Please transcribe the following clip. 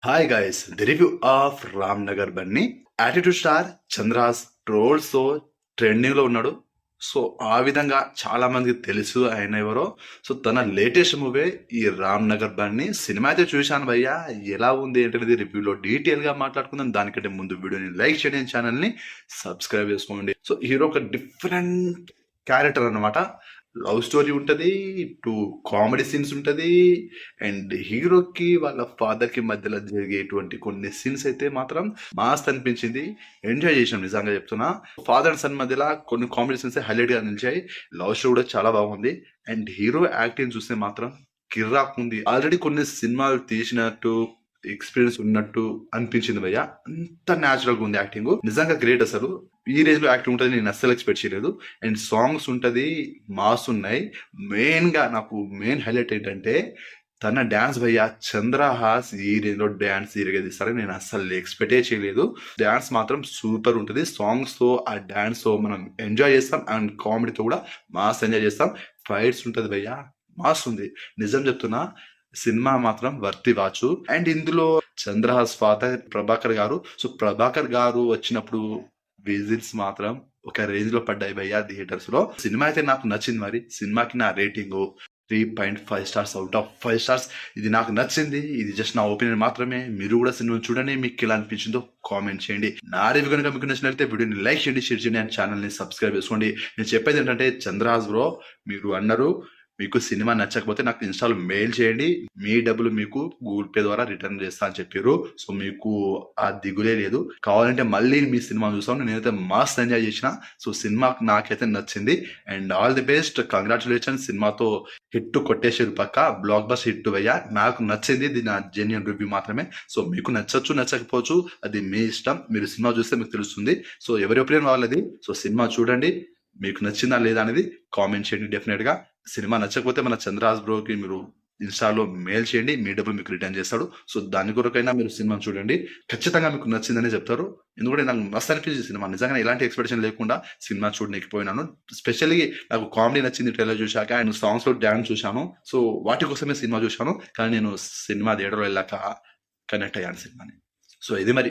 Hi guys, the review of Ram Nagar Bunny. Attitude star Chandra's trolls తో trending లో ఉన్నాడు. సో ఆ విధంగా చాలా మందికి తెలుసు ఆయన ఎవరో. సో తన లేటెస్ట్ మూవీ ఈ రామ్ నగర్ బన్నీ సినిమా అయితే చూశాను భయ్యా. ఎలా ఉంది ఏంటనేది రివ్యూలో డీటెయిల్ గా మాట్లాడుకుందాం. దానికంటే ముందు వీడియోని లైక్ చేయండి, ఛానల్ ని సబ్స్క్రైబ్ చేసుకోండి. సో హీరో ఒక డిఫరెంట్ క్యారెక్టర్ అన్నమాట. లవ్ స్టోరీ ఉంటది, టూ కామెడీ సీన్స్ ఉంటది, అండ్ హీరోకి వాళ్ళ ఫాదర్ కి మధ్యలో జరిగేటువంటి కొన్ని సీన్స్ అయితే మాత్రం మాస్ అనిపించింది. ఎంజాయ్ చేసాం, నిజంగా చెప్తున్నా. ఫాదర్ అండ్ సన్ మధ్యలో కొన్ని కామెడీ సీన్స్ హైలైట్ గా నిలిచాయి. లవ్ స్టోరీ కూడా చాలా బాగుంది, అండ్ హీరో యాక్టింగ్ చూస్తే మాత్రం కిర్రాక్ ఉంది. ఆల్రెడీ కొన్ని సినిమాలు తీసినట్టు ఎక్స్పీరియన్స్ ఉన్నట్టు అనిపించింది భయ్య. అంత న్యాచురల్ గా ఉంది యాక్టింగ్, నిజంగా గ్రేట్. అసలు ఈ రేంజ్ లో యాక్టింగ్ ఉంటుంది నేను అస్సలు ఎక్స్పెక్ట్ చేయలేదు. అండ్ సాంగ్స్ ఉంటది, మాస్ ఉన్నాయి. మెయిన్ గా నాకు మెయిన్ హైలైట్ ఏంటంటే తన డాన్స్ భయ్య. చంద్రహాస్ ఈ రేంజ్ లో డాన్స్ తిరిగేదిస్తారని నేను అస్సలు ఎక్స్పెక్టే చేయలేదు. డాన్స్ మాత్రం సూపర్ ఉంటుంది. సాంగ్స్ తో ఆ డాన్స్ తో మనం ఎంజాయ్ చేస్తాం, అండ్ కామెడీతో కూడా మాస్ ఎంజాయ్ చేస్తాం. ఫైట్స్ ఉంటది భయ్య, మాస్ ఉంది. నిజం చెప్తున్నా, సినిమా మాత్రం వర్తి వాచు. అండ్ ఇందులో చంద్రహాస్ ఫాదర్ ప్రభాకర్ గారు. సో ప్రభాకర్ గారు వచ్చినప్పుడు విజిల్స్ మాత్రం ఒక రేంజ్ లో పడ్డాయి భయ్యా థియేటర్స్ లో. సినిమా అయితే నాకు నచ్చింది. మరి సినిమాకి నా rating 3.5 stars out of 5 stars. ఇది నాకు నచ్చింది. ఇది జస్ట్ నా ఒపీనియన్ మాత్రమే. మీరు కూడా సినిమా చూడండి, మీకు ఎలా అనిపించిందో కామెంట్ చేయండి. నా రివ్యూ కనుక మీకు నచ్చినట్లయితే వీడియోని లైక్ చేయండి, షేర్ చేయండి, అండ్ ఛానల్ ని సబ్స్క్రైబ్ చేసుకోండి. నేను చెప్పేది ఏంటంటే, చంద్రహాస్ బ్రో, మీరు అన్నారు మీకు సినిమా నచ్చకపోతే నాకు ఇన్స్టాల్ మెయిల్ చేయండి, మీ డబ్బులు మీకు గూగుల్ పే ద్వారా రిటర్న్ చేస్తా అని చెప్పారు. సో మీకు ఆ దిగులే లేదు. కావాలంటే మళ్ళీ మీ సినిమా చూసాను. నేనైతే మస్త్ ఎంజాయ్ చేసిన. సో సినిమా నాకైతే నచ్చింది. And all the best, congratulation. సినిమాతో హిట్ కొట్టేసారు, పక్క బ్లాక్ బస్ హిట్ అయ్యా. నాకు నచ్చింది. ఇది నా జెన్యున్ రివ్యూ మాత్రమే. సో మీకు నచ్చచ్చు నచ్చకపోవచ్చు, అది మీ ఇష్టం. మీరు సినిమా చూస్తే మీకు తెలుస్తుంది. సో ఎవరి ఒపీనియన్ వాళ్ళది. సో సినిమా చూడండి, మీకు నచ్చిందా లేదా అనేది కామెంట్ చేయండి. డెఫినెట్ గా సినిమా నచ్చకపోతే మన చంద్రహాస్ బ్రోకి మీరు ఇన్స్టాలో మెయిల్ చేయండి, మీ డబ్బులు మీకు రిటర్న్ చేస్తాడు. సో దాని కొరకైనా మీరు సినిమా చూడండి, ఖచ్చితంగా మీకు నచ్చిందని చెప్తారు. ఎందుకంటే నాకు మస్తు అనిపించింది సినిమా. నిజంగా ఎలాంటి ఎక్స్పెక్టేషన్ లేకుండా సినిమా చూడలేకపోయినాను. స్పెషల్లీ నాకు కామెడీ నచ్చింది ట్రైలర్ చూశాక, అండ్ సాంగ్స్ లో డాన్స్ చూశాను. సో వాటి కోసమే సినిమా చూశాను. కానీ నేను సినిమా థియేటర్లో వెళ్ళాక కనెక్ట్ అయ్యాను సినిమాని. సో ఇది మరి.